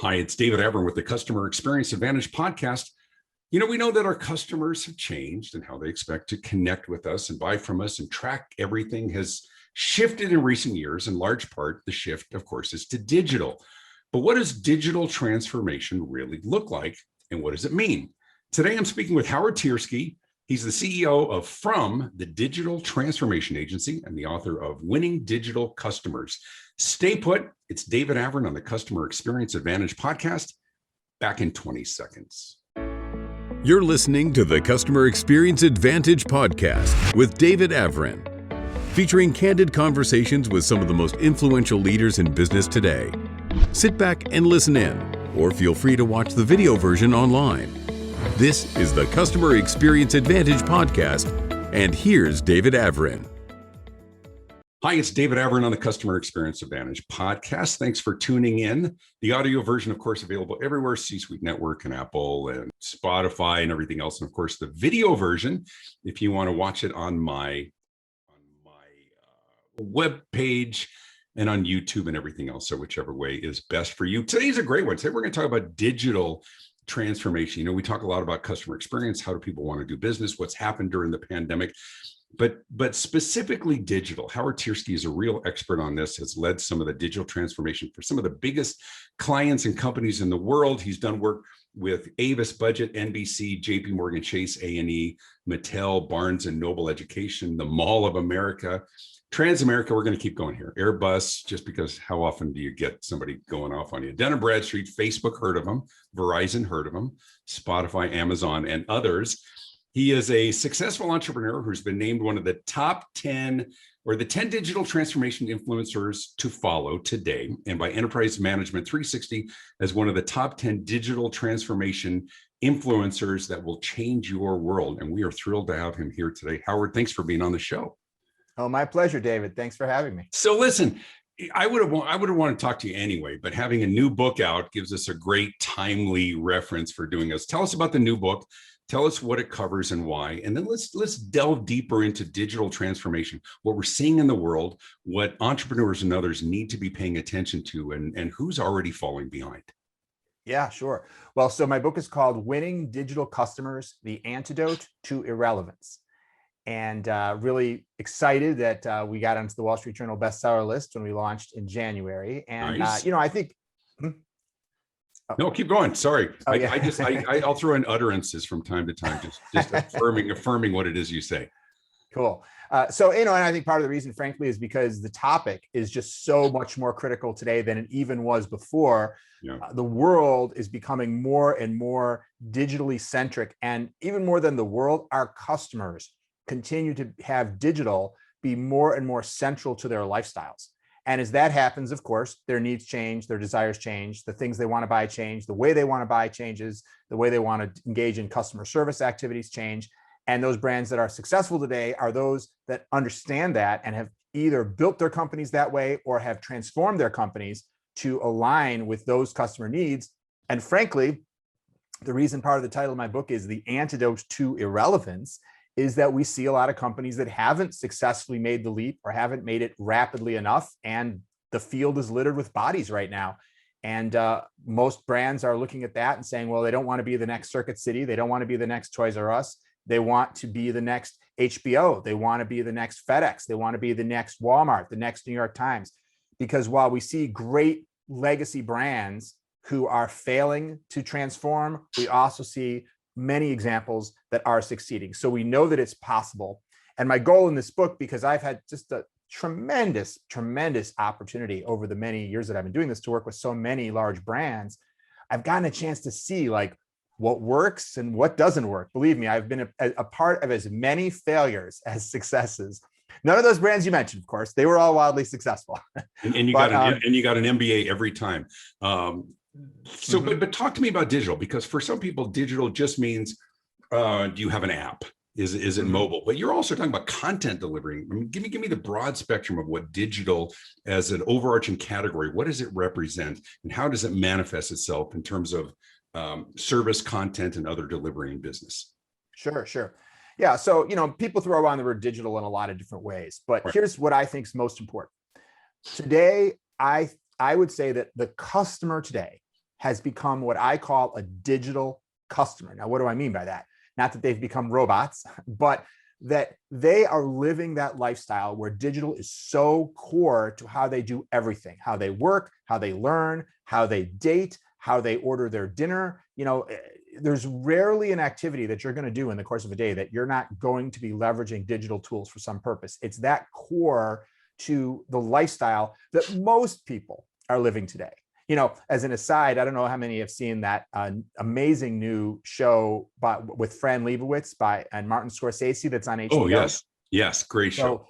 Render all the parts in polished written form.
Hi, it's David Avrin with the Customer Experience Advantage podcast. We know that our customers have changed and how they expect to connect with us and buy from us and track everything has shifted in recent years. In large part, the shift, of course, is to digital. But what does digital transformation really look like and what does it mean? Today, I'm speaking with Howard Tiersky. He's the CEO of From, the Digital Transformation Agency, and the author of Winning Digital Customers. Stay put. It's David Avrin on the Customer Experience Advantage podcast. Back in 20 seconds. You're listening to the Customer Experience Advantage podcast with David Avrin, featuring candid conversations with some of the most influential leaders in business today. Sit back and listen in, or feel free to watch the video version online. This is the Customer Experience Advantage podcast, and here's David Avrin. Hi, it's David Avrin on the Customer Experience Advantage podcast. Thanks for tuning in. The audio version, of course, available everywhere, C-Suite Network and Apple and Spotify and everything else. And of course, the video version, if you want to watch it on my web page and on YouTube and everything else. So whichever way is best for you. Today's a great one. Today, we're going to talk about digital transformation. We talk a lot about customer experience. How do people want to do business? What's happened during the pandemic? But specifically digital. Howard Tiersky is a real expert on this, has led some of the digital transformation for some of the biggest clients and companies in the world. He's done work with Avis Budget, NBC, JP Morgan Chase, A&E, Mattel, Barnes and Noble Education, the Mall of America, Transamerica. We're going to keep going here. Airbus, just because how often do you get somebody going off on you? Dun & Bradstreet, Facebook, heard of them. Verizon, heard of them. Spotify, Amazon, and others. He is a successful entrepreneur who's been named one of the top 10 or the 10 digital transformation influencers to follow today, and by Enterprise Management 360 as one of the top 10 digital transformation influencers that will change your world. And we are thrilled to have him here today. Howard, thanks for being on the show. Oh, my pleasure, David. Thanks for having me. So listen, I would have wanted to talk to you anyway, but having a new book out gives us a great timely reference for doing this. Tell us about the new book. Tell us what it covers and why, and then let's delve deeper into digital transformation, what we're seeing in the world, what entrepreneurs and others need to be paying attention to, and who's already falling behind. Yeah, sure. Well, so my book is called Winning Digital Customers, The Antidote to Irrelevance. And really excited that we got onto the Wall Street Journal bestseller list when we launched in January. And, nice. I think... No, keep going. Sorry. Oh, yeah. I'll throw in utterances from time to time, just affirming what it is you say. Cool. And I think part of the reason, frankly, is because the topic is just so much more critical today than it even was before. Yeah. The world is becoming more and more digitally centric, and even more than the world, our customers continue to have digital be more and more central to their lifestyles. And as that happens, of course, their needs change, their desires change, the things they want to buy change, the way they want to buy changes, the way they want to engage in customer service activities change. And those brands that are successful today are those that understand that and have either built their companies that way or have transformed their companies to align with those customer needs. And frankly, the reason part of the title of my book is The Antidote to Irrelevance is that we see a lot of companies that haven't successfully made the leap or haven't made it rapidly enough. And the field is littered with bodies right now. And most brands are looking at that and saying, well, they don't want to be the next Circuit City. They don't want to be the next Toys R Us. They want to be the next HBO. They want to be the next FedEx. They want to be the next Walmart, the next New York Times. Because while we see great legacy brands who are failing to transform, we also see many examples that are succeeding. So we know that it's possible. And my goal in this book, because I've had just a tremendous opportunity over the many years that I've been doing this to work with so many large brands, I've gotten a chance to see like what works and what doesn't work. Believe me, I've been a part of as many failures as successes. None of those brands you mentioned, of course, they were all wildly successful. And you got an MBA every time. But talk to me about digital, because for some people, digital just means, do you have an app? Is it mobile? But you're also talking about content delivery. I mean, give me the broad spectrum of what digital as an overarching category, what does it represent and how does it manifest itself in terms of service, content, and other delivery in business? Sure. Yeah. So, people throw around the word digital in a lot of different ways, but Here's what I think is most important. Today, I would say that the customer today has become what I call a digital customer. Now, what do I mean by that? Not that they've become robots, but that they are living that lifestyle where digital is so core to how they do everything, how they work, how they learn, how they date, how they order their dinner. There's rarely an activity that you're going to do in the course of a day that you're not going to be leveraging digital tools for some purpose. It's that core to the lifestyle that most people are living today. As an aside, I don't know how many have seen that amazing new show with Fran Lebowitz and Martin Scorsese that's on HBO. Oh, yes, great show.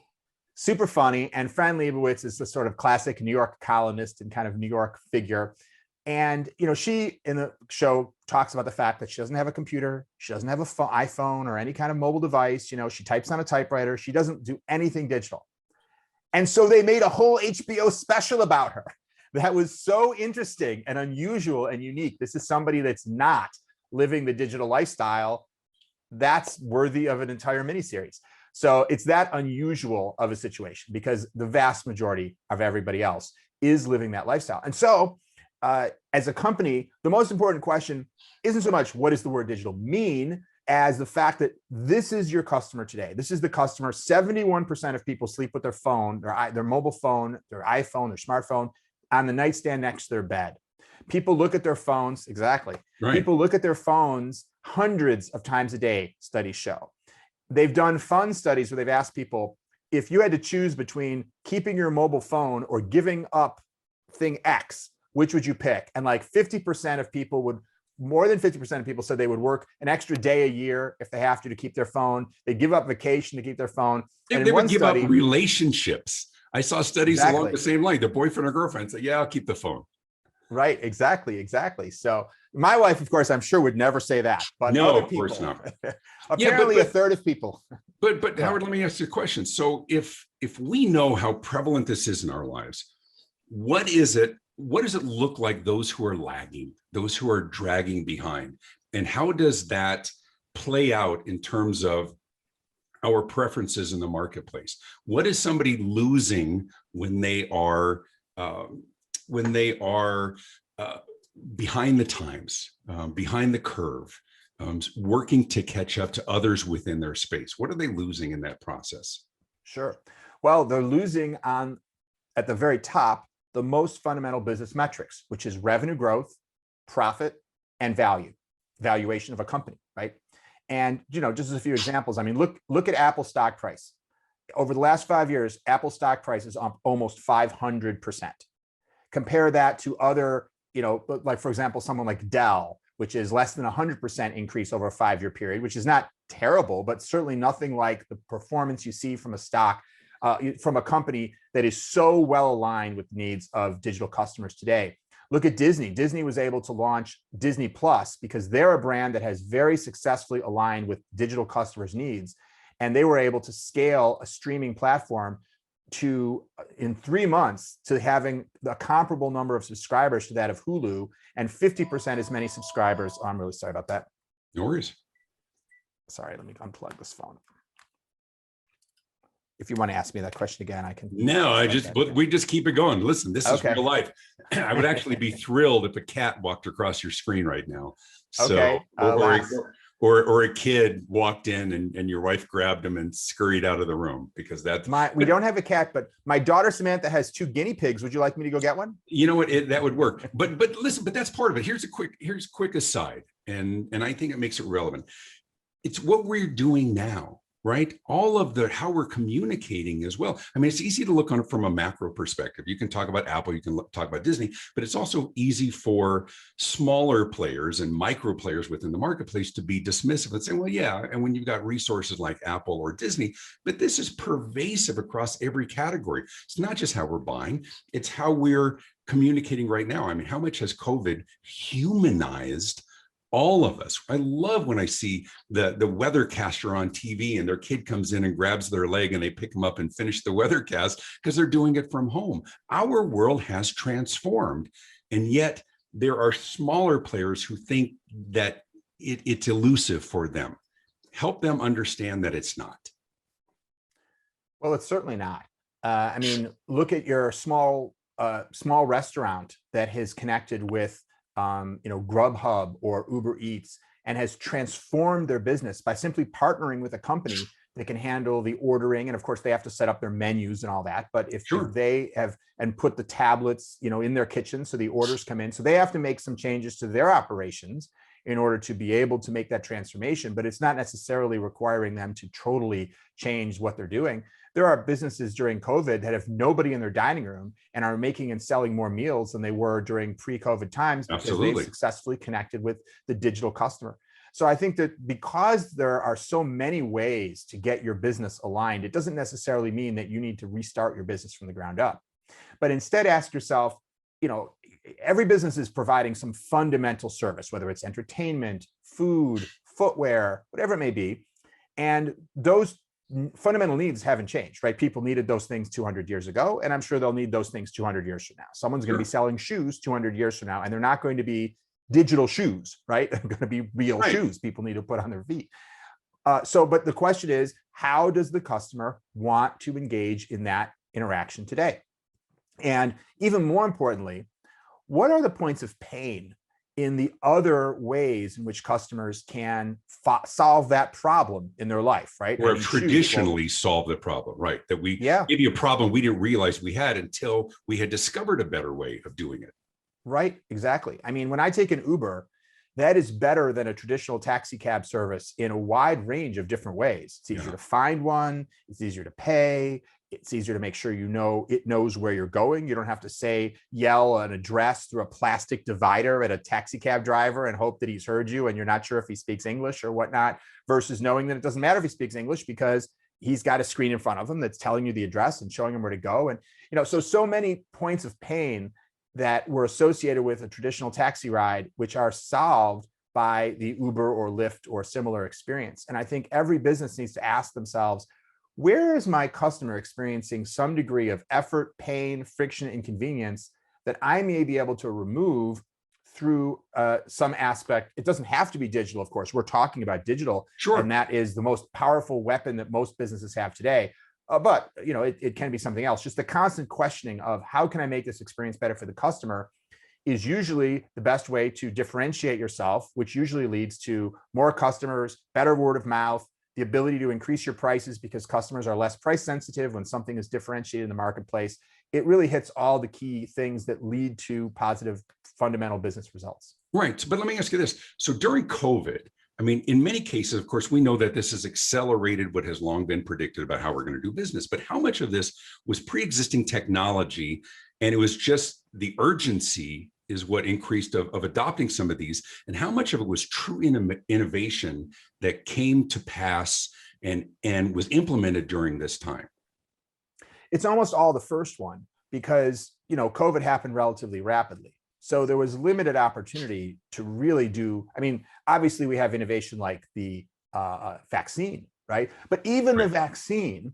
Super funny. And Fran Lebowitz is the sort of classic New York columnist and kind of New York figure. And, she in the show talks about the fact that she doesn't have a computer. She doesn't have an iPhone or any kind of mobile device. She types on a typewriter. She doesn't do anything digital. And so they made a whole HBO special about her. That was so interesting and unusual and unique. This is somebody that's not living the digital lifestyle. That's worthy of an entire miniseries. So it's that unusual of a situation because the vast majority of everybody else is living that lifestyle. And so as a company, the most important question isn't so much what does the word digital mean as the fact that this is your customer today. This is the customer. 71% of people sleep with their phone, their mobile phone, their iPhone, their smartphone on the nightstand next to their bed. People look at their phones, exactly. Right. People look at their phones hundreds of times a day, studies show. They've done fun studies where they've asked people, if you had to choose between keeping your mobile phone or giving up thing X, which would you pick? And like 50% of people more than 50% of people said they would work an extra day a year if they have to keep their phone. They give up vacation to keep their phone. And they would give up relationships. I saw studies along the same line. The boyfriend or girlfriend said, yeah, I'll keep the phone. Right. Exactly. So my wife, of course, I'm sure would never say that. But no, of course not. Apparently, a third of people. But Howard, let me ask you a question. So if we know how prevalent this is in our lives, what does it look like those who are lagging, those who are dragging behind? And how does that play out in terms of our preferences in the marketplace? What is somebody losing when they are behind the times, behind the curve, working to catch up to others within their space? What are they losing in that process? Sure. Well, they're losing at the very top, the most fundamental business metrics, which is revenue growth, profit, and valuation of a company, right? And, just as a few examples, I mean, look at Apple stock price. Over the last 5 years, Apple stock price is up almost 500%. Compare that to other, like, for example, someone like Dell, which is less than 100% increase over a 5-year period, which is not terrible, but certainly nothing like the performance you see from a stock, from a company that is so well aligned with the needs of digital customers today. Look at Disney. Disney was able to launch Disney Plus because they're a brand that has very successfully aligned with digital customers' needs. And they were able to scale a streaming platform in 3 months to having a comparable number of subscribers to that of Hulu and 50% as many subscribers. Oh, I'm really sorry about that. No worries. Sorry, let me unplug this phone. If you want to ask me that question again, I can. No, we just keep it going. Listen, this is real life. I would actually be thrilled if a cat walked across your screen right now. So, or a kid walked in and your wife grabbed him and scurried out of the room because we don't have a cat, but my daughter Samantha has 2 guinea pigs. Would you like me to go get one? You know what? That would work. But listen, but that's part of it. Here's a quick aside, and I think it makes it relevant. It's what we're doing now. Right? All of how we're communicating as well. I mean, it's easy to look on it from a macro perspective. You can talk about Apple, you can talk about Disney, but it's also easy for smaller players and micro players within the marketplace to be dismissive and say, well, yeah, and when you've got resources like Apple or Disney, but this is pervasive across every category. It's not just how we're buying, it's how we're communicating right now. I mean, how much has COVID humanized all of us? I love when I see the weathercaster on TV and their kid comes in and grabs their leg and they pick them up and finish the weathercast because they're doing it from home. Our world has transformed, and yet there are smaller players who think that it's elusive for them. Help them understand that it's not. Well, it's certainly not. I mean, look at your small restaurant that has connected with Grubhub or Uber Eats, and has transformed their business by simply partnering with a company that can handle the ordering. And of course, they have to set up their menus and all that. But if they have and put the tablets, in their kitchen, so the orders come in, so they have to make some changes to their operations in order to be able to make that transformation. But it's not necessarily requiring them to totally change what they're doing. There are businesses during COVID that have nobody in their dining room and are making and selling more meals than they were during pre-COVID times because they've successfully connected with the digital customer. So I think that because there are so many ways to get your business aligned, it doesn't necessarily mean that you need to restart your business from the ground up. But instead, ask yourself, every business is providing some fundamental service, whether it's entertainment, food, footwear, whatever it may be. And those fundamental needs haven't changed, right? People needed those things 200 years ago, and I'm sure they'll need those things 200 years from now. Someone's going to be selling shoes 200 years from now, and they're not going to be digital shoes, right? They're going to be real shoes people need to put on their feet. But the question is, how does the customer want to engage in that interaction today? And even more importantly, what are the points of pain in the other ways in which customers can solve that problem in their life, right? Or traditionally solve the problem, right? That we give you a problem we didn't realize we had until we had discovered a better way of doing it. Right, exactly. I mean, when I take an Uber, that is better than a traditional taxi cab service in a wide range of different ways. It's easier to find one, it's easier to pay, it's easier to make sure it knows where you're going. You don't have to yell an address through a plastic divider at a taxi cab driver and hope that he's heard you and you're not sure if he speaks English or whatnot, versus knowing that it doesn't matter if he speaks English because he's got a screen in front of him that's telling you the address and showing him where to go. And, so many points of pain that were associated with a traditional taxi ride, which are solved by the Uber or Lyft or similar experience. And I think every business needs to ask themselves, where is my customer experiencing some degree of effort, pain, friction, inconvenience that I may be able to remove through some aspect? It doesn't have to be digital, of course. We're talking about digital, and that is the most powerful weapon that most businesses have today. But it can be something else. Just the constant questioning of how can I make this experience better for the customer is usually the best way to differentiate yourself, which usually leads to more customers, better word of mouth, the ability to increase your prices because customers are less price sensitive when something is differentiated in the marketplace. It really hits all the key things that lead to positive fundamental business results. Right. But let me ask you this. So during COVID, I mean, in many cases, of course, we know that this has accelerated what has long been predicted about how we're going to do business. But how much of this was pre-existing technology, and it was just the urgency is what increased of adopting some of these, and how much of it was true innovation that came to pass and was implemented during this time? It's almost all the first one because, COVID happened relatively rapidly. So there was limited opportunity to really do, obviously we have innovation like the vaccine, right? But even the vaccine,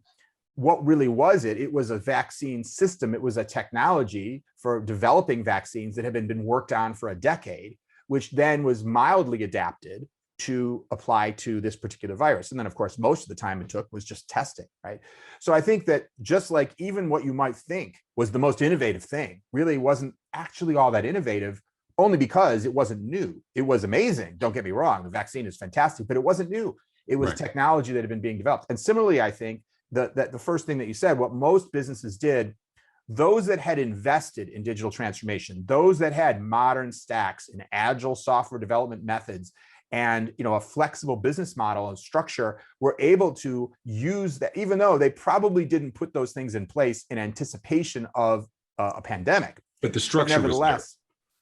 what really was it? It was a vaccine system. It was a technology for developing vaccines that had been worked on for a decade, which then was mildly adapted to apply to this particular virus. And then, of course, most of the time it took was just testing, right? So I think that just like even what you might think was the most innovative thing really wasn't actually all that innovative, only because it wasn't new. It was amazing. Don't get me wrong. The vaccine is fantastic, but it wasn't new. It was technology that had been being developed. And similarly, I think that the first thing that you said, what most businesses did, those that had invested in digital transformation, those that had modern stacks and agile software development methods, and a flexible business model and structure, were able to use that, even though they probably didn't put those things in place in anticipation of a pandemic. But the structure nevertheless,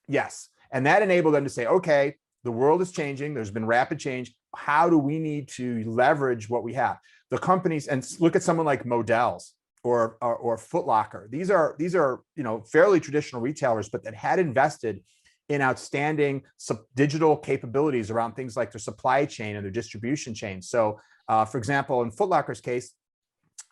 yes. And that enabled them to say, okay, the world is changing. There's been rapid change. How do we need to leverage what we have? The companies, and look at someone like Modell's or Foot Locker. These are fairly traditional retailers, but that had invested in outstanding digital capabilities around things like their supply chain and their distribution chain. So, for example, in Foot Locker's case,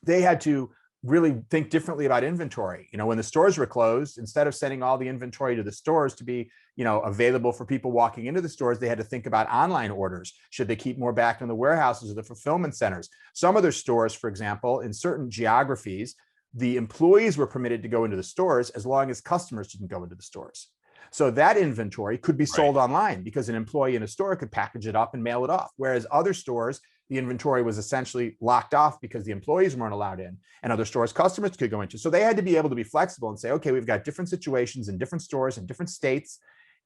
they had to really think differently about inventory. When the stores were closed, instead of sending all the inventory to the stores to be, available for people walking into the stores, they had to think about online orders. Should they keep more back in the warehouses or the fulfillment centers? Some of their stores, for example, in certain geographies, the employees were permitted to go into the stores as long as customers didn't go into the stores. So that inventory could be sold Right. online because an employee in a store could package it up and mail it off. Whereas other stores, the inventory was essentially locked off because the employees weren't allowed in, and other stores customers could go into. So they had to be able to be flexible and say, okay, we've got different situations in different stores in different states.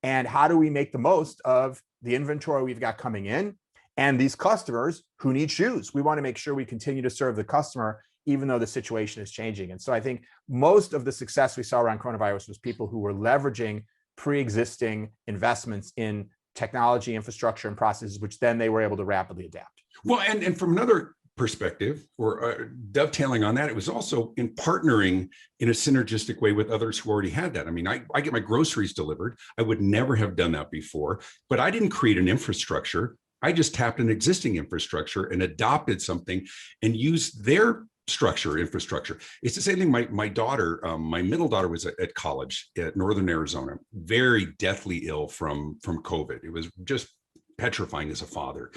And how do we make the most of the inventory we've got coming in and these customers who need shoes? We want to make sure we continue to serve the customer even though the situation is changing. And so I think most of the success we saw around coronavirus was people who were leveraging pre-existing investments in technology, infrastructure, and processes, which then they were able to rapidly adapt. Well, and from another perspective, or dovetailing on that, it was also in partnering in a synergistic way with others who already had that. I mean, I get my groceries delivered. I would never have done that before, but I didn't create an infrastructure. I just tapped an existing infrastructure and adopted something and used their infrastructure. It's the same thing. My daughter, my middle daughter, was at college at Northern Arizona, very deathly ill from COVID. It was just petrifying as a father.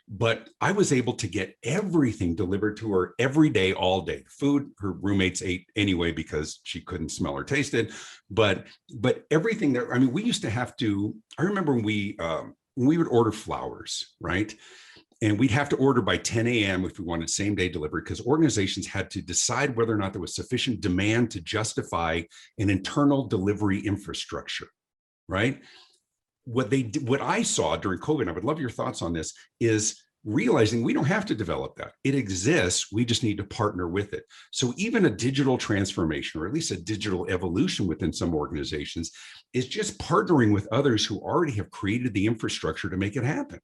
But I was able to get everything delivered to her every day, all day. Food her roommates ate anyway because she couldn't smell or taste it. But everything there. I mean, we used to have to. I remember when we would order flowers, right? And we'd have to order by 10 a.m. if we wanted same day delivery, because organizations had to decide whether or not there was sufficient demand to justify an internal delivery infrastructure, right? What I saw during COVID, and I would love your thoughts on this, is realizing we don't have to develop that. It exists. We just need to partner with it. So even a digital transformation, or at least a digital evolution within some organizations, is just partnering with others who already have created the infrastructure to make it happen.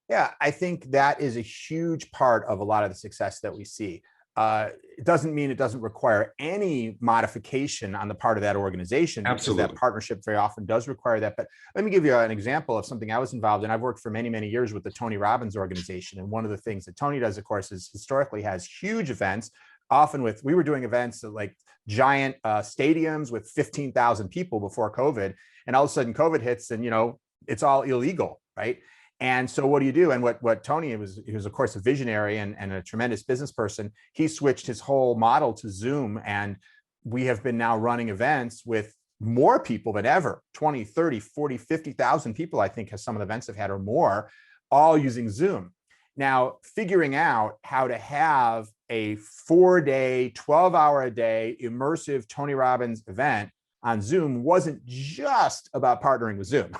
Yeah, I think that is a huge part of a lot of the success that we see. It doesn't mean it doesn't require any modification on the part of that organization. Absolutely. Because that partnership very often does require that. But let me give you an example of something I was involved in. I've worked for many, many years with the Tony Robbins organization. And one of the things that Tony does, of course, is historically has huge events, often we were doing events at like giant stadiums with 15,000 people before COVID. And all of a sudden COVID hits and, it's all illegal, right? And so what do you do? And what Tony, he was of course a visionary and a tremendous business person. He switched his whole model to Zoom. And we have been now running events with more people than ever, 20, 30, 40, 50,000 people, I think, has some of the events have had or more, all using Zoom. Now, figuring out how to have a 4-day, 12-hour-a-day immersive Tony Robbins event on Zoom wasn't just about partnering with Zoom.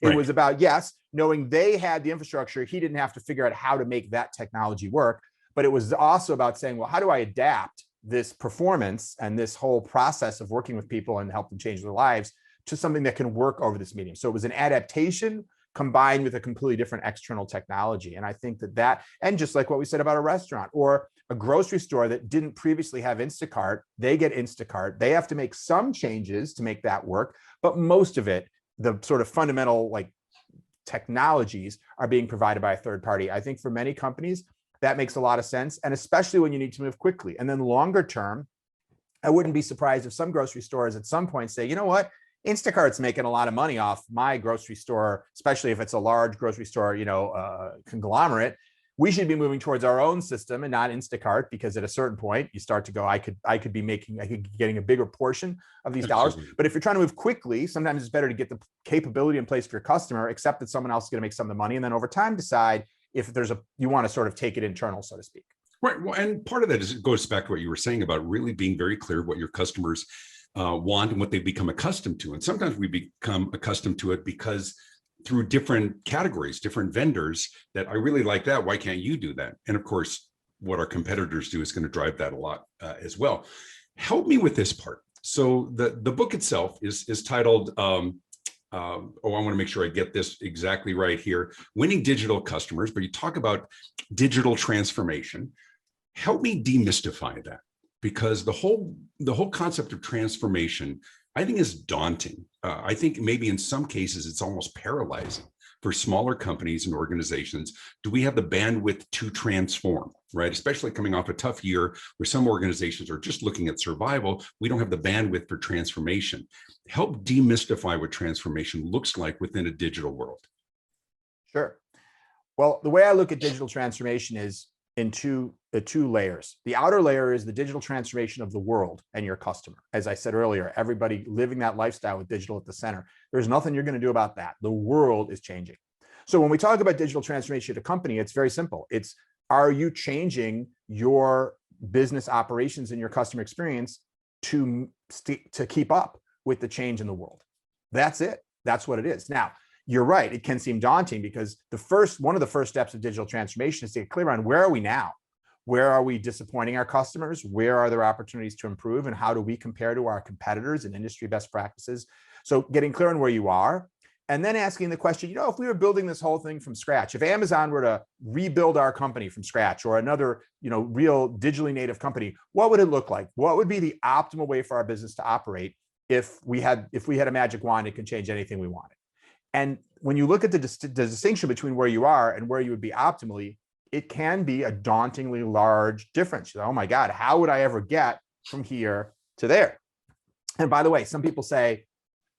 It was about, yes, knowing they had the infrastructure. He didn't have to figure out how to make that technology work, but it was also about saying, well, how do I adapt this performance and this whole process of working with people and help them change their lives to something that can work over this medium? So it was an adaptation combined with a completely different external technology. And I think that, and just like what we said about a restaurant or a grocery store that didn't previously have Instacart, they get Instacart. They have to make some changes to make that work, but most of it, the sort of fundamental technologies are being provided by a third party. I think for many companies, that makes a lot of sense. And especially when you need to move quickly. And then longer term, I wouldn't be surprised if some grocery stores at some point say, you know what, Instacart's making a lot of money off my grocery store, especially if it's a large grocery store, conglomerate. We should be moving towards our own system and not Instacart, because at a certain point you start to go, I could be getting a bigger portion of these dollars. But if you're trying to move quickly, sometimes it's better to get the capability in place for your customer, accept that someone else is going to make some of the money, and then over time decide if you want to sort of take it internal, so to speak. Right. Well, and part of that goes back to what you were saying about really being very clear what your customers want and what they've become accustomed to. And sometimes we become accustomed to it because through different categories, different vendors, that I really like that. Why can't you do that? And of course, what our competitors do is going to drive that a lot as well. Help me with this part. So the book itself is titled, I want to make sure I get this exactly right here, Winning Digital Customers, but you talk about digital transformation. Help me demystify that, because the whole concept of transformation, I think, is daunting. I think maybe in some cases it's almost paralyzing for smaller companies and organizations. Do we have the bandwidth to transform, right? Especially coming off a tough year where some organizations are just looking at survival. We don't have the bandwidth for transformation. Help demystify what transformation looks like within a digital world. Sure. Well, the way I look at digital transformation is in two layers. The outer layer is the digital transformation of the world and your customer. As I said earlier, everybody living that lifestyle with digital at the center. There's nothing you're going to do about that. The world is changing. So when we talk about digital transformation at a company, it's very simple. It's, are you changing your business operations and your customer experience to keep up with the change in the world? That's it. That's what it is. Now, you're right. It can seem daunting because one of the first steps of digital transformation is to get clear on, where are we now? Where are we disappointing our customers? Where are there opportunities to improve? And how do we compare to our competitors and industry best practices? So getting clear on where you are, and then asking the question, if we were building this whole thing from scratch, if Amazon were to rebuild our company from scratch, or another, real digitally native company, what would it look like? What would be the optimal way for our business to operate if we had a magic wand that could change anything we wanted? And when you look at the distinction between where you are and where you would be optimally, it can be a dauntingly large difference. Oh my God, how would I ever get from here to there? And by the way, some people say,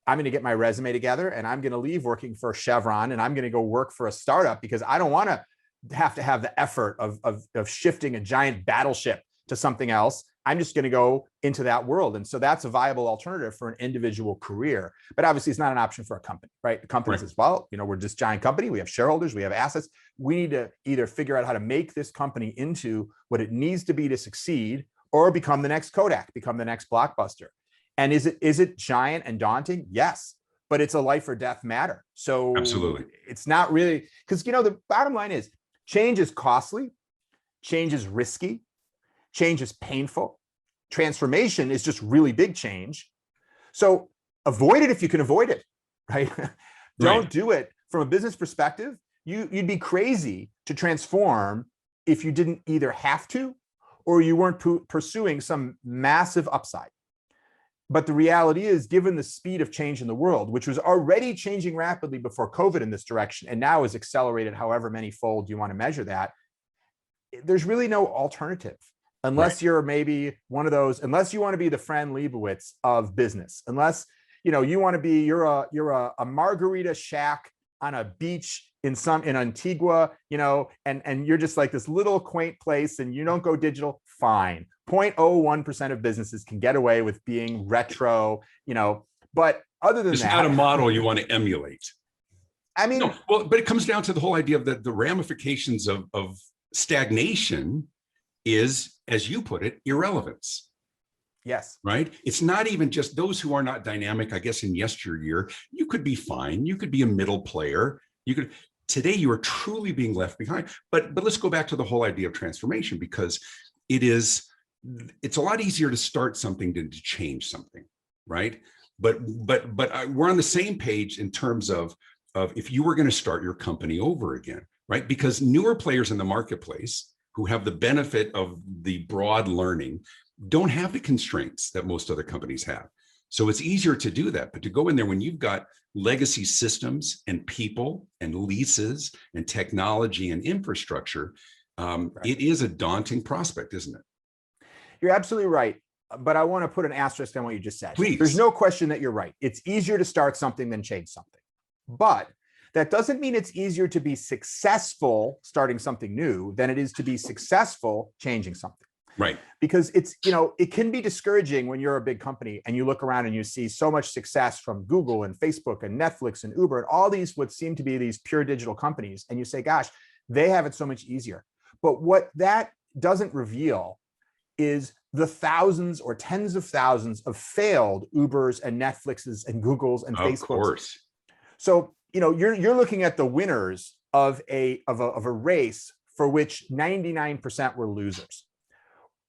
I'm going to get my resume together and I'm going to leave working for Chevron and I'm going to go work for a startup because I don't want to have the effort of shifting a giant battleship to something else. I'm just going to go into that world. And so that's a viable alternative for an individual career. But obviously it's not an option for a company, right? The company says, well, we're this giant company. We have shareholders, we have assets. We need to either figure out how to make this company into what it needs to be to succeed, or become the next Kodak, become the next Blockbuster. And is it giant and daunting? Yes, but it's a life or death matter. So absolutely, it's not really, because the bottom line is, change is costly, change is risky, change is painful. Transformation is just really big change. So avoid it if you can avoid it, right? Don't do it. From a business perspective, you'd be crazy to transform if you didn't either have to, or you weren't pursuing some massive upside. But the reality is, given the speed of change in the world, which was already changing rapidly before COVID in this direction, and now is accelerated however many fold you want to measure that, there's really no alternative. Unless you're maybe one of those, unless you want to be the Fran Lebowitz of business, unless you want to be, you're a margarita shack on a beach in Antigua, and you're just like this little quaint place and you don't go digital, fine. 0.01% of businesses can get away with being retro, but other than that, it's not a model you want to emulate. I mean, no, well, but it comes down to the whole idea of the ramifications of stagnation is, as you put it, irrelevance. Yes. Right. It's not even just those who are not dynamic. I guess in yesteryear, you could be fine. You could be a middle player. Today you are truly being left behind. But let's go back to the whole idea of transformation, because it's a lot easier to start something than to change something. Right. But we're on the same page in terms of if you were going to start your company over again. Right. Because newer players in the marketplace who have the benefit of the broad learning don't have the constraints that most other companies have. So it's easier to do that. But to go in there when you've got legacy systems and people and leases and technology and infrastructure, it is a daunting prospect, isn't it? You're absolutely right. But I want to put an asterisk on what you just said. Please. There's no question that you're right. It's easier to start something than change something. But that doesn't mean it's easier to be successful starting something new than it is to be successful changing something. Right. Because it can be discouraging when you're a big company and you look around and you see so much success from Google and Facebook and Netflix and Uber and all these what seem to be these pure digital companies. And you say, gosh, they have it so much easier. But what that doesn't reveal is the thousands or tens of thousands of failed Ubers and Netflixes and Googles and Facebooks. Of course. So, you're looking at the winners of a race for which 99% were losers.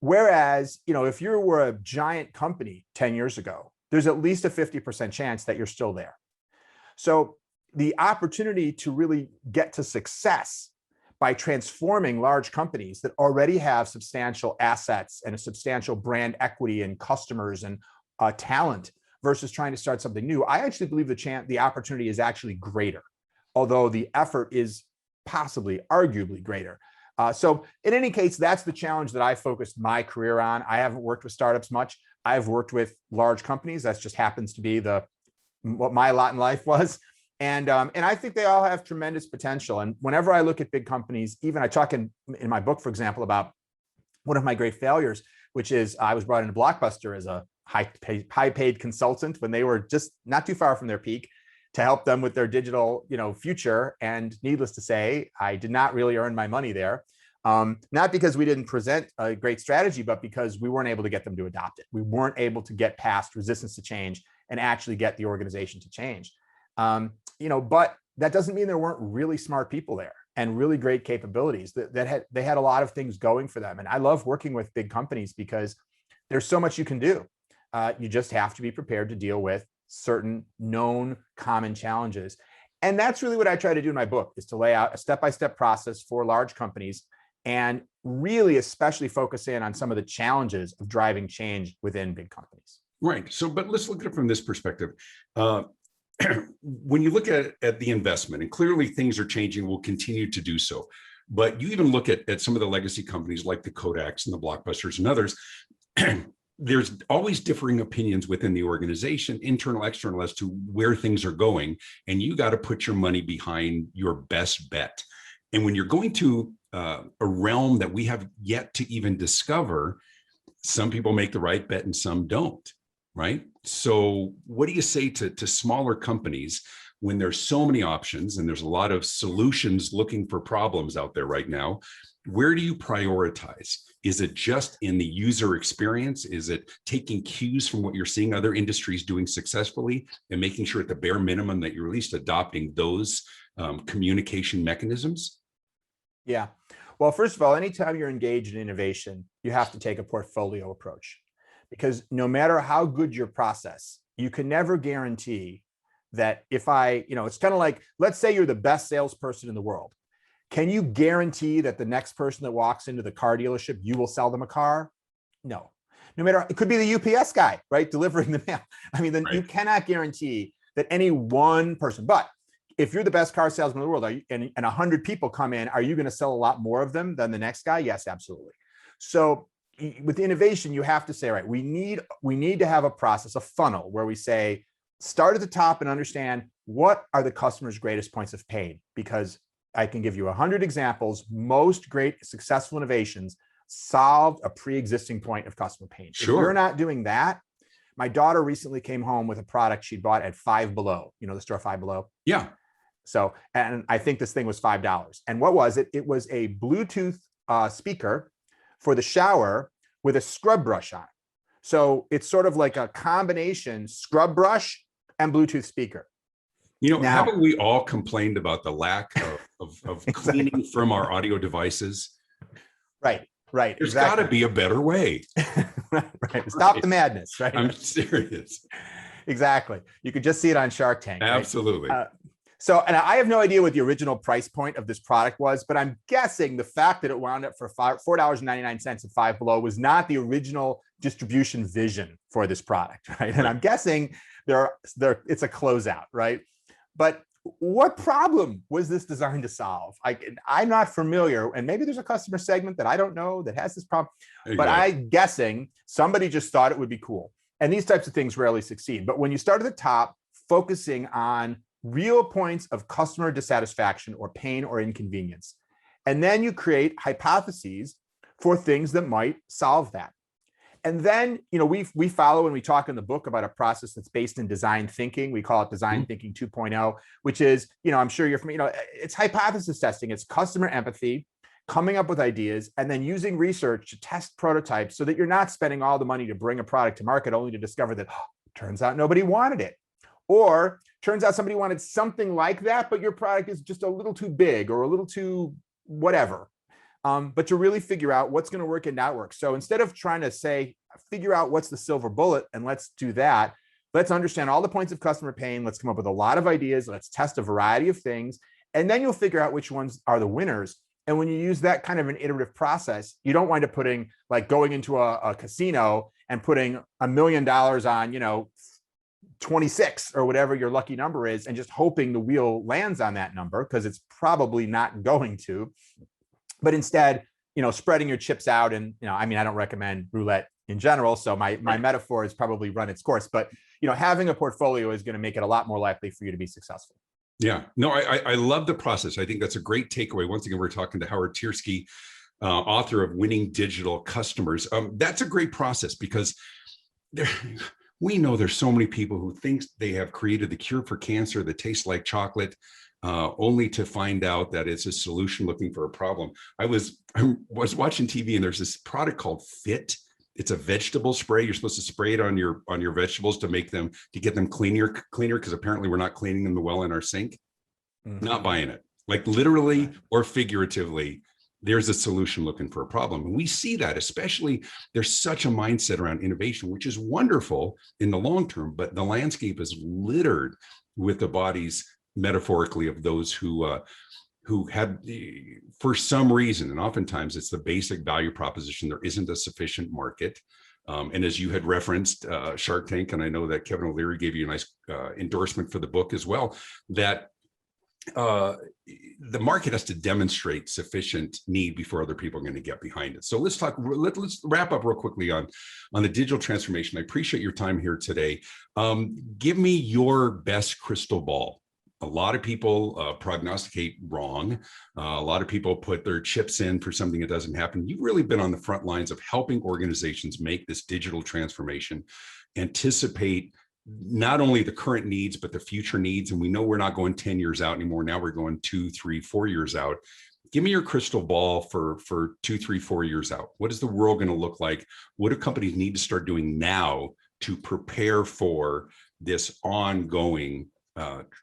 Whereas, if you were a giant company 10 years ago, there's at least a 50% chance that you're still there. So the opportunity to really get to success by transforming large companies that already have substantial assets and a substantial brand equity and customers and talent versus trying to start something new, I actually believe the opportunity is actually greater, although the effort is possibly arguably greater. So in any case, that's the challenge that I focused my career on. I haven't worked with startups much. I've worked with large companies. That just happens to be what my lot in life was. And I think they all have tremendous potential. And whenever I look at big companies, even I talk in my book, for example, about one of my great failures, which is I was brought into Blockbuster as a high paid consultant when they were just not too far from their peak to help them with their digital, future. And needless to say, I did not really earn my money there. Not because we didn't present a great strategy, but because we weren't able to get them to adopt it. We weren't able to get past resistance to change and actually get the organization to change. But that doesn't mean there weren't really smart people there and really great capabilities they had a lot of things going for them. And I love working with big companies because there's so much you can do. You just have to be prepared to deal with certain known common challenges. And that's really what I try to do in my book, is to lay out a step-by-step process for large companies and really especially focus in on some of the challenges of driving change within big companies. Right. So, but let's look at it from this perspective. When you look at the investment, and clearly things are changing, will continue to do so. But you even look at some of the legacy companies like the Kodaks and the Blockbusters and others, there's always differing opinions within the organization, internal, external, as to where things are going. And you got to put your money behind your best bet. And when you're going to a realm that we have yet to even discover, some people make the right bet and some don't. Right. So what do you say to smaller companies when there's so many options and there's a lot of solutions looking for problems out there right now? Where do you prioritize? Is it just in the user experience? Is it taking cues from what you're seeing other industries doing successfully and making sure at the bare minimum that you're at least adopting those communication mechanisms? Yeah. Well, first of all, anytime you're engaged in innovation, you have to take a portfolio approach. Because no matter how good your process, you can never guarantee that it's kind of like, let's say you're the best salesperson in the world. Can you guarantee that the next person that walks into the car dealership, you will sell them a car? No. No matter, it could be the UPS guy, right? Delivering the mail. I mean, then you cannot guarantee that any one person, but if you're the best car salesman in the world, and 100 people come in, are you going to sell a lot more of them than the next guy? Yes, absolutely. So with innovation, you have to say, right, we need to have a process, a funnel, where we say, start at the top and understand what are the customer's greatest points of pain. Because I can give you 100 examples. Most great successful innovations solved a pre-existing point of customer pain. Sure. If you're not doing that, my daughter recently came home with a product she bought at Five Below, the store Five Below. Yeah. So, and I think this thing was $5. And what was it? It was a Bluetooth speaker for the shower with a scrub brush on it. So it's sort of like a combination scrub brush and Bluetooth speaker. Now, haven't we all complained about the lack of cleaning from our audio devices? Right. There's got to be a better way. Right. Stop the madness, right? I'm serious. Exactly. You could just see it on Shark Tank. Absolutely. Right? And I have no idea what the original price point of this product was, but I'm guessing the fact that it wound up for $4.99 at Five Below was not the original distribution vision for this product, right? And I'm guessing it's a closeout, right? But what problem was this designed to solve? I'm not familiar, and maybe there's a customer segment that I don't know that has this problem, but I'm guessing somebody just thought it would be cool. And these types of things rarely succeed. But when you start at the top, focusing on real points of customer dissatisfaction or pain or inconvenience, and then you create hypotheses for things that might solve that. And then, we follow and we talk in the book about a process that's based in design thinking. We call it design thinking 2.0, which is, I'm sure you're familiar, it's hypothesis testing. It's customer empathy, coming up with ideas, and then using research to test prototypes so that you're not spending all the money to bring a product to market only to discover that, turns out nobody wanted it. Or turns out somebody wanted something like that, but your product is just a little too big or a little too whatever. But to really figure out what's going to work and not work. So instead of trying to figure out what's the silver bullet and let's do that, let's understand all the points of customer pain. Let's come up with a lot of ideas. Let's test a variety of things. And then you'll figure out which ones are the winners. And when you use that kind of an iterative process, you don't wind up going into a casino and putting $1 million on, 26 or whatever your lucky number is, and just hoping the wheel lands on that number, because it's probably not going to. But instead, spreading your chips out, and I don't recommend roulette in general. So my metaphor has probably run its course. But having a portfolio is going to make it a lot more likely for you to be successful. Yeah, no, I love the process. I think that's a great takeaway. Once again, we're talking to Howard Tiersky, author of Winning Digital Customers. That's a great process because there, we know there's so many people who think they have created the cure for cancer that tastes like chocolate, only to find out that it's a solution looking for a problem. I was watching TV and there's this product called Fit. It's a vegetable spray. You're supposed to spray it on your vegetables to get them cleaner, because apparently we're not cleaning them well in our sink. Mm-hmm. Not buying it. Like literally or figuratively, there's a solution looking for a problem. And we see that, especially there's such a mindset around innovation, which is wonderful in the long term, but the landscape is littered with the bodies, metaphorically, of those who had, for some reason, and oftentimes it's the basic value proposition, there isn't a sufficient market. And as you had referenced, Shark Tank, and I know that Kevin O'Leary gave you a nice endorsement for the book as well, that the market has to demonstrate sufficient need before other people are going to get behind it. So let's wrap up real quickly on the digital transformation. I appreciate your time here today. Give me your best crystal ball. A lot of people prognosticate wrong. A lot of people put their chips in for something that doesn't happen. You've really been on the front lines of helping organizations make this digital transformation, anticipate not only the current needs, but the future needs. And we know we're not going 10 years out anymore. Now we're going 2, 3, 4 years out. Give me your crystal ball for 2, 3, 4 years out. What is the world going to look like? What do companies need to start doing now to prepare for this ongoing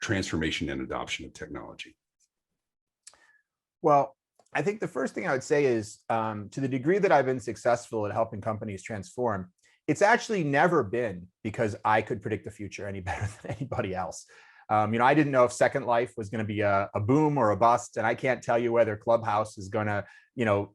transformation and adoption of technology? Well, I think the first thing I would say is, to the degree that I've been successful at helping companies transform, it's actually never been because I could predict the future any better than anybody else. I didn't know if Second Life was going to be a boom or a bust, and I can't tell you whether Clubhouse is going to,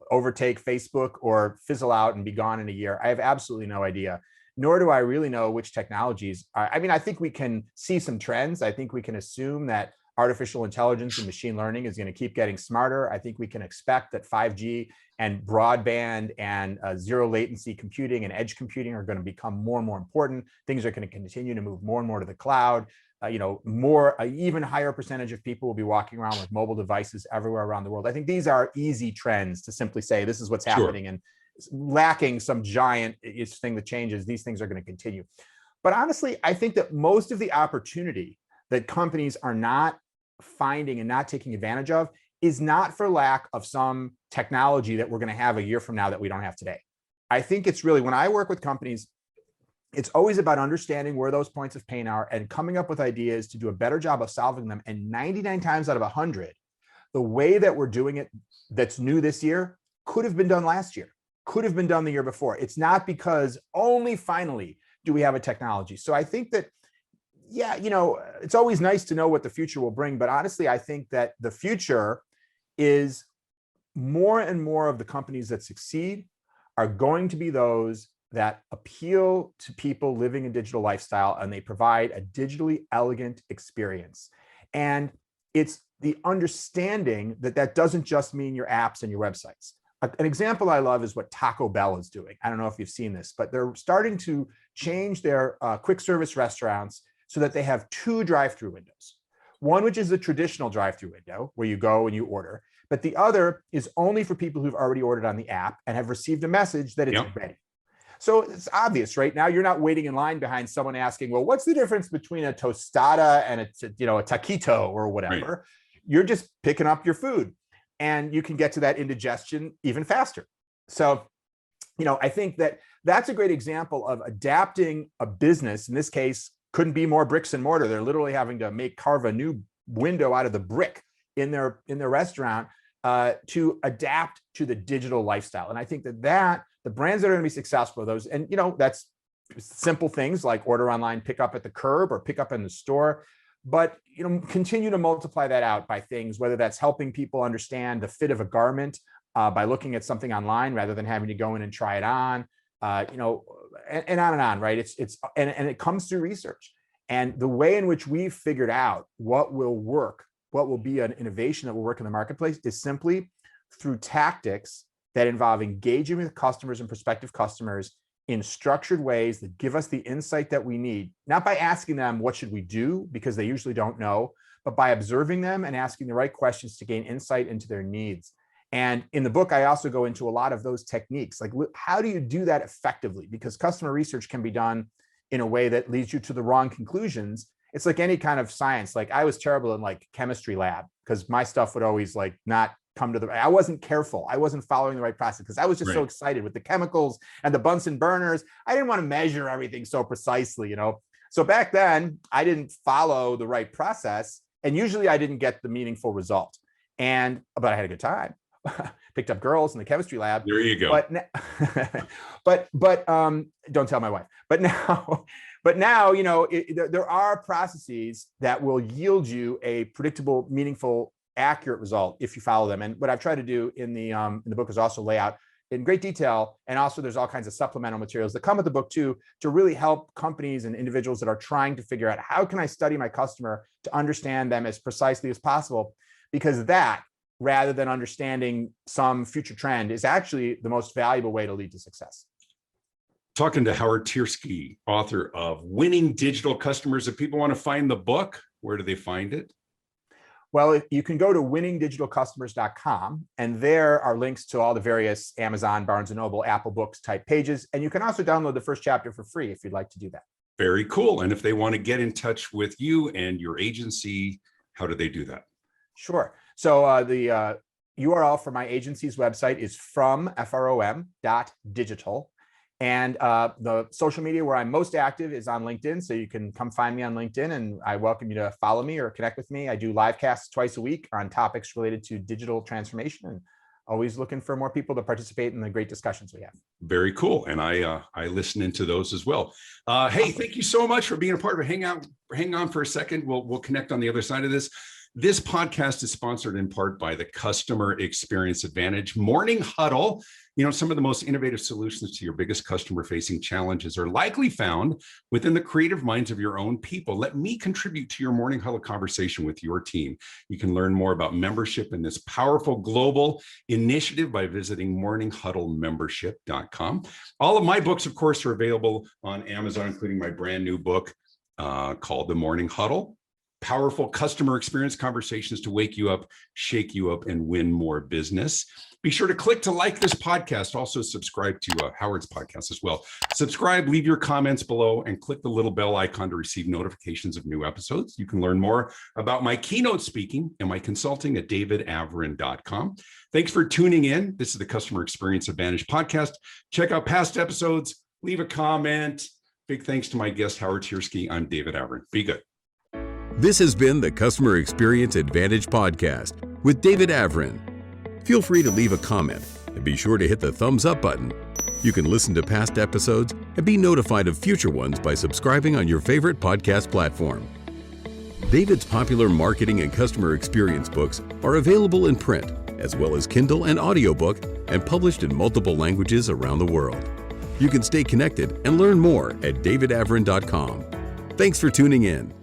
overtake Facebook or fizzle out and be gone in a year. I have absolutely no idea. Nor do I really know which technologies are. I mean, I think we can see some trends. I think we can assume that artificial intelligence and machine learning is going to keep getting smarter. I think we can expect that 5G and broadband and zero latency computing and edge computing are going to become more and more important. Things are going to continue to move more and more to the cloud. Even higher percentage of people will be walking around with mobile devices everywhere around the world. I think these are easy trends to simply say this is what's happening, and lacking some giant thing that changes, these things are going to continue. But honestly, I think that most of the opportunity that companies are not finding and not taking advantage of is not for lack of some technology that we're going to have a year from now that we don't have today. I think it's really, when I work with companies, it's always about understanding where those points of pain are and coming up with ideas to do a better job of solving them. And 99 times out of 100, the way that we're doing it that's new this year could have been done last year, could have been done the year before. It's not because only finally do we have a technology. So I think that, it's always nice to know what the future will bring. But honestly, I think that the future is more and more of the companies that succeed are going to be those that appeal to people living a digital lifestyle, and they provide a digitally elegant experience. And it's the understanding that that doesn't just mean your apps and your websites. An example I love is what Taco Bell is doing. I don't know if you've seen this, but they're starting to change their quick service restaurants so that they have 2 drive-through windows. One, which is the traditional drive-through window where you go and you order, but the other is only for people who've already ordered on the app and have received a message that it's ready. So it's obvious, right? Now you're not waiting in line behind someone asking, well, what's the difference between a tostada and a taquito or whatever? Right. You're just picking up your food, and you can get to that indigestion even faster. So, I think that that's a great example of adapting a business. In this case, couldn't be more bricks and mortar. They're literally having to carve a new window out of the brick in their restaurant to adapt to the digital lifestyle. And I think that the brands that are going to be successful are those, and that's simple things like order online, pick up at the curb, or pick up in the store. But continue to multiply that out by things, whether that's helping people understand the fit of a garment by looking at something online rather than having to go in and try it on, and on and on, right? And it comes through research. And the way in which we've figured out what will work, what will be an innovation that will work in the marketplace, is simply through tactics that involve engaging with customers and prospective customers in structured ways that give us the insight that we need, not by asking them, what should we do? Because they usually don't know, but by observing them and asking the right questions to gain insight into their needs. And in the book, I also go into a lot of those techniques. Like, how do you do that effectively? Because customer research can be done in a way that leads you to the wrong conclusions. It's like any kind of science. Like, I was terrible in like chemistry lab because my stuff would always like not come to I wasn't careful. I wasn't following the right process because I was just so excited with the chemicals and the Bunsen burners. I didn't want to measure everything so precisely, So back then I didn't follow the right process, and usually I didn't get the meaningful result. But I had a good time. Picked up girls in the chemistry lab. There you go. But don't tell my wife. But now, there are processes that will yield you a predictable, meaningful, accurate result if you follow them. And what I've tried to do in the book is also lay out in great detail. And also there's all kinds of supplemental materials that come with the book too, to really help companies and individuals that are trying to figure out, how can I study my customer to understand them as precisely as possible? Because that, rather than understanding some future trend, is actually the most valuable way to lead to success. Talking to Howard Tiersky, author of Winning Digital Customers. If people want to find the book, where do they find it? Well, you can go to winningdigitalcustomers.com, and there are links to all the various Amazon, Barnes & Noble, Apple Books type pages. And you can also download the first chapter for free if you'd like to do that. Very cool. And if they want to get in touch with you and your agency, how do they do that? Sure. So the URL for my agency's website is from.digital. And the social media where I'm most active is on LinkedIn. So you can come find me on LinkedIn, and I welcome you to follow me or connect with me. I do live casts twice a week on topics related to digital transformation, and always looking for more people to participate in the great discussions we have. Very cool. And I listen into those as well. Hey, thank you so much for being a part of Hangout. Hang on for a second. We'll connect on the other side of this. This podcast is sponsored in part by the Customer Experience Advantage Morning Huddle. Some of the most innovative solutions to your biggest customer-facing challenges are likely found within the creative minds of your own people. Let me contribute to your Morning Huddle conversation with your team. You can learn more about membership in this powerful global initiative by visiting morninghuddlemembership.com. All of my books, of course, are available on Amazon, including my brand new book called The Morning Huddle. Powerful customer experience conversations to wake you up, shake you up, and win more business. Be sure to click to like this podcast. Also subscribe to Howard's podcast as well. Subscribe, leave your comments below, and click the little bell icon to receive notifications of new episodes. You can learn more about my keynote speaking and my consulting at davidavrin.com. Thanks for tuning in. This is the Customer Experience Advantage podcast. Check out past episodes, leave a comment. Big thanks to my guest, Howard Tiersky. I'm David Avrin. Be good. This has been the Customer Experience Advantage podcast with David Avrin. Feel free to leave a comment and be sure to hit the thumbs up button. You can listen to past episodes and be notified of future ones by subscribing on your favorite podcast platform. David's popular marketing and customer experience books are available in print, as well as Kindle and audiobook, and published in multiple languages around the world. You can stay connected and learn more at davidavrin.com. Thanks for tuning in.